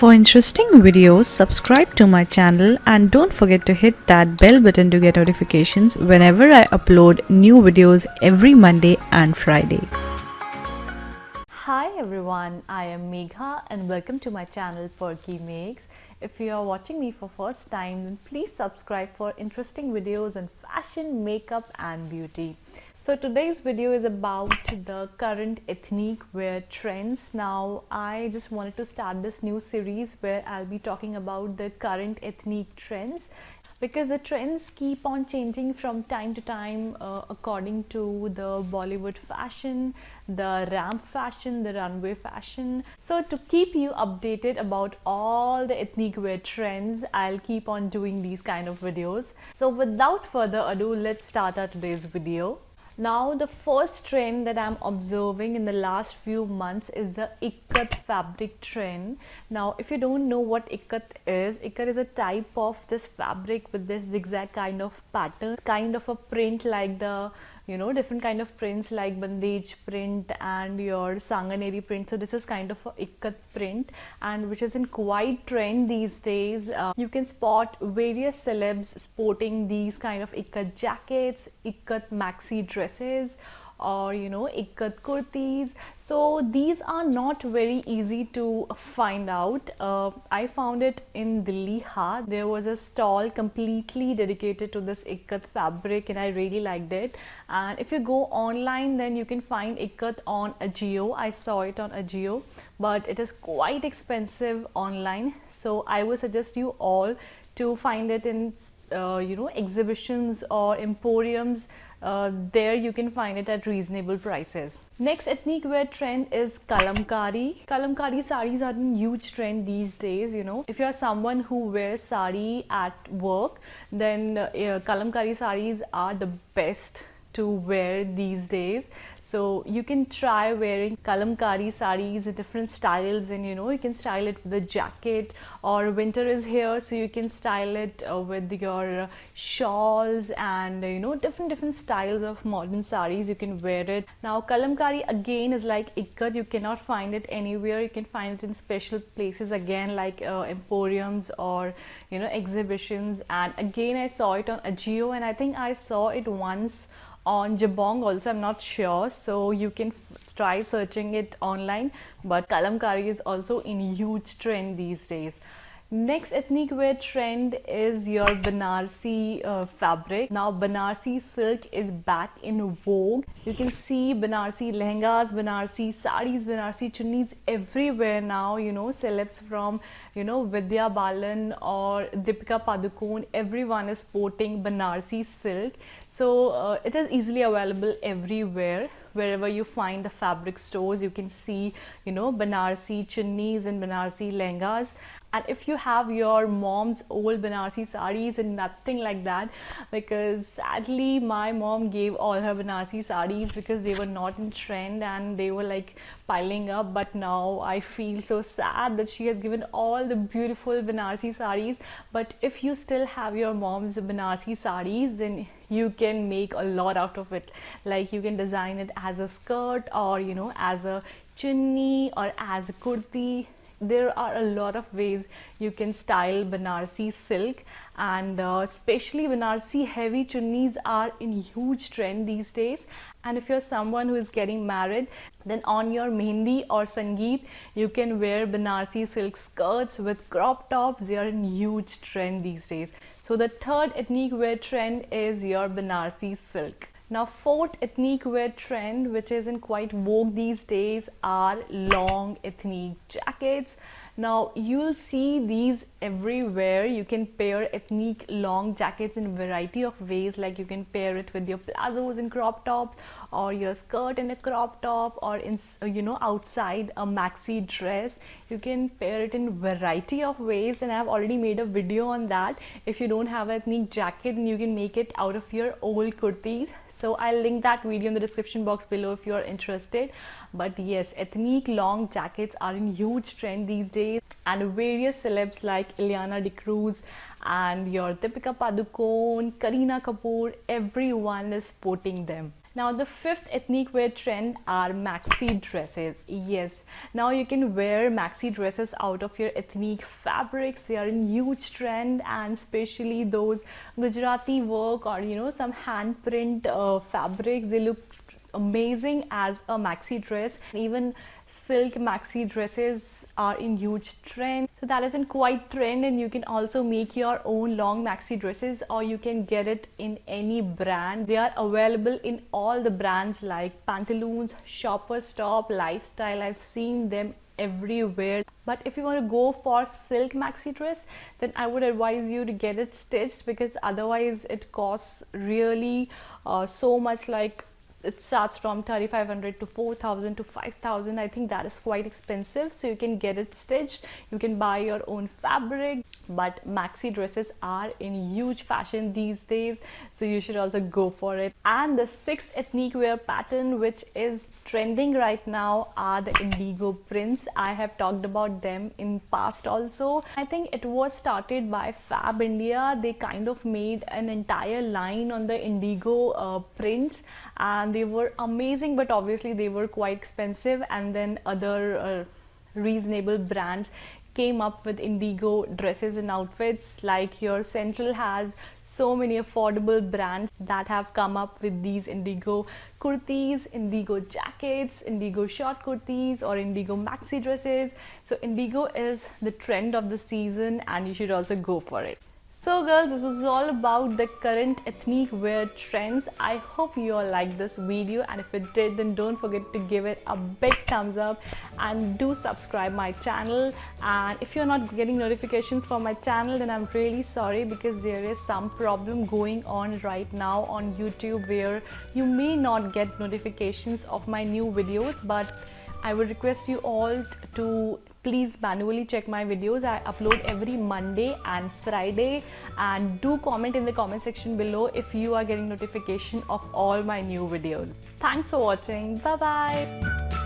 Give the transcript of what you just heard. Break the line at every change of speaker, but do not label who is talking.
For interesting videos, subscribe to my channel and don't forget to hit that bell button to get notifications whenever I upload new videos every Monday and Friday. Hi everyone, I am Megha and welcome to my channel Perky Makes. If you are watching me for first time, then please subscribe for interesting videos on fashion, makeup and beauty. So today's video is about the current ethnic wear trends. Now I just wanted to start this new series where I'll be talking about the current ethnic trends, because the trends keep on changing from time to time according to the Bollywood fashion, the ramp fashion, the runway fashion. So to keep you updated about all the ethnic wear trends, I'll keep on doing these kind of videos. So without further ado, let's start our today's video. Now the first trend that I'm observing in the last few months is the ikat fabric trend. Now if you don't know what ikat is a type of this fabric with this zigzag kind of pattern, kind of a print like the different kind of prints like bandage print and your sanganeri print. So this is kind of a ikat print, and which is in quite trend these days. You can spot various celebs sporting these kind of ikat jackets, ikat maxi dresses, or ikat kurtis. So these are not very easy to find out. I found it in Delhi Haat. There was a stall completely dedicated to this ikat fabric and I really liked it. And if you go online, then you can find ikat on Ajio. I saw it on Ajio, but it is quite expensive online. So I would suggest you all to find it in exhibitions or emporiums. There you can find it at reasonable prices. Next ethnic wear trend is kalamkari. Kalamkari sarees are in huge trend these days. If you are someone who wears sari at work, then kalamkari sarees are the best to wear these days. So you can try wearing kalamkari sarees in different styles, and you can style it with a jacket, or winter is here, so you can style it with your shawls and different styles of modern sarees. You can wear it. Now kalamkari again is like ikat. You cannot find it anywhere. You can find it in special places again, like emporiums or exhibitions. And again I saw it on Ajio, and I think I saw it once on Jabong also, I'm not sure. So you can try searching it online, but kalamkari is also in huge trend these days. Next ethnic wear trend is your Banarsi fabric. Now Banarsi silk is back in vogue. You can see Banarsi lehengas, Banarsi sarees, Banarsi chunnis everywhere now. Celebs from Vidya Balan or Deepika Padukone, everyone is sporting Banarsi silk. So it is easily available everywhere. Wherever you find the fabric stores, you can see Banarsi chunnis and Banarsi lehengas. And if you have your mom's old Banarsi sarees and nothing like that, because sadly my mom gave all her Banarsi sarees because they were not in trend and they were like piling up. But now I feel so sad that she has given all the beautiful Banarsi sarees. But if you still have your mom's Banarsi sarees, then you can make a lot out of it. Like you can design it as a skirt, or as a chunni, or as a kurti. There are a lot of ways you can style Banarsi silk, and especially Banarsi heavy chunnis are in huge trend these days. And if you're someone who is getting married, then on your mehndi or sangeet, you can wear Banarsi silk skirts with crop tops. They are in huge trend these days. So the third ethnic wear trend is your Banarsi silk. Now fourth ethnic wear trend, which is in quite vogue these days, are long ethnic jackets. Now you'll see these everywhere. You can pair ethnic long jackets in a variety of ways. Like you can pair it with your plazos and crop tops, or your skirt and a crop top, or in outside a maxi dress. You can pair it in variety of ways, and I've already made a video on that. If you don't have an ethnic jacket, then you can make it out of your old kurtis. So I'll link that video in the description box below if you're interested. But yes, ethnic long jackets are in huge trend these days, and various celebs like Ileana D'Cruz and your Deepika Padukone, Kareena Kapoor, everyone is sporting them. Now the fifth ethnic wear trend are maxi dresses. Yes, now you can wear maxi dresses out of your ethnic fabrics. They are in huge trend, and especially those Gujarati work or some handprint fabrics. They look amazing as a maxi dress. Even silk maxi dresses are in huge trend, so that is in quite trend, and you can also make your own long maxi dresses, or you can get it in any brand. They are available in all the brands like Pantaloons, Shoppers Stop, Lifestyle. I've seen them everywhere. But if you want to go for silk maxi dress, then I would advise you to get it stitched, because otherwise it costs really so much. Like, it starts from 3,500 to 4,000 to 5,000. I think that is quite expensive. So you can get it stitched, you can buy your own fabric. But maxi dresses are in huge fashion these days, so you should also go for it. And the sixth ethnic wear pattern which is trending right now are the indigo prints. I have talked about them in past also. I think it was started by Fab India. They kind of made an entire line on the indigo prints, and they were amazing, but obviously they were quite expensive. And then other reasonable brands came up with indigo dresses and outfits. Like your Central has so many affordable brands that have come up with these indigo kurtis, indigo jackets, indigo short kurtis, or indigo maxi dresses. So indigo is the trend of the season, and you should also go for it. So girls, this was all about the current ethnic wear trends. I hope you all liked this video, and if it did, then don't forget to give it a big thumbs up and do subscribe my channel. And if you're not getting notifications for my channel, then I'm really sorry, because there is some problem going on right now on YouTube where you may not get notifications of my new videos. But I would request you all to please manually check my videos. I upload every Monday and Friday, and do comment in the comment section below if you are getting notification of all my new videos. Thanks for watching. Bye bye.